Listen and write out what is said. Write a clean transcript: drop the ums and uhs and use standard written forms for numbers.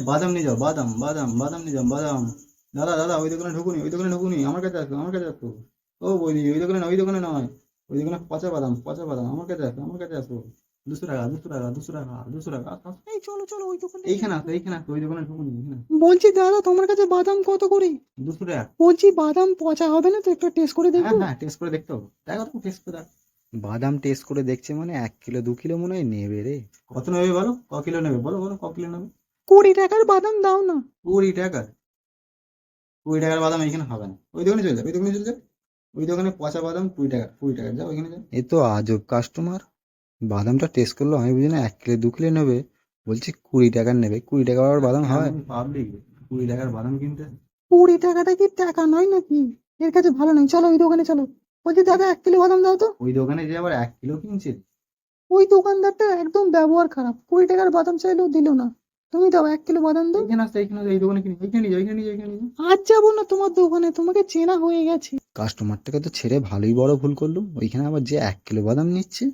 বাদাম নিয়ে যাও, বাদাম বাদাম বাদাম নিয়ে যাও, বাদাম। দাদা দাদা, ওই দোকানে ঢুকুনি, ওই দোকানে ঢুকুনি, আমার কাছে আসো, আমার কাছে আসো। ও বৌদি, ওই দোকানে না, ওই দোকানে নয়। ওই দোকানে পচা বাদাম, পচা বাদাম, আমার কাছে আসো, আমার কাছে আসো। 200 টাকা, 200 টাকা, 200 টাকা, 200 টাকা, আসো, আসো। এই চলো চলো ওই দোকানটা এইখানে আসো, এইখানে আসো, ওই দোকানে ঢুকুনি, এখানে আসো। বলছি দাদা তোমার কাছে বাদাম কত করে? 200 টাকা। বলছি বাদাম পচা হবে না তো, একটু টেস্ট করে হ্যাঁ দেখবো? হ্যাঁ, টেস্ট করে দেখতে হবে, দেখো তুমি টেস্ট করে দেখো। বাদাম টেস্ট করে দেখছে মানে 1 কিলো 2 কিলো মনে হয় নেবে রে। কত নেবে বলো, কিলো নেবে বলো, বলো কিলো নেবে। 20 টাকার বাদাম দাও না। 20 টাকা? 20 টাকার বাদাম এখানে হবে না, ওই দোকানে চলে যাও, ওই দোকানে চলে যাও। ওই দোকানে পচা বাদাম 20 টাকা, 20 টাকা, যাও ওইখানে যাও। এ তো আজব কাস্টমার। বাদামটা টেস্ট করলো, আমি বুঝি না 1 কিলো 2 কিলো নেবে, বলছি 20 টাকার নেবে। 20 টাকার আবার বাদাম হয়? পাবলিক 20 টাকার বাদাম কিনতে। 20 টাকাটা কি টাকা নয় নাকি? এর কাছে ভালো নয়, চলো ওই দোকানে চলো। বলছি দাদা 1 কিলো বাদাম দাও তো। ওই দোকানে যে আবার 1 কিলো কিনছে। ওই দোকানদারটা একদম ব্যবহার খারাপ, 20 টাকার বাদাম চাইলেও দিল না। তুমি দাও 1 কিলো বাদাম দাও। এইখানে আসতে, এইখানে আসতে, এই দোকানে কিনি, এইখানে নিয়ে যাও, এইখানে নিয়ে যাও, এইখানে নিয়ে যাও। আজ যাবো না তোমার দোকানে, তোমাকে চেনা হয়ে গেছে। কাস্টমারটাকে তো ছেড়ে ভালোই বড় ভুল করলো, ওইখানে আবার যে 1 কিলো বাদাম নিচ্ছে।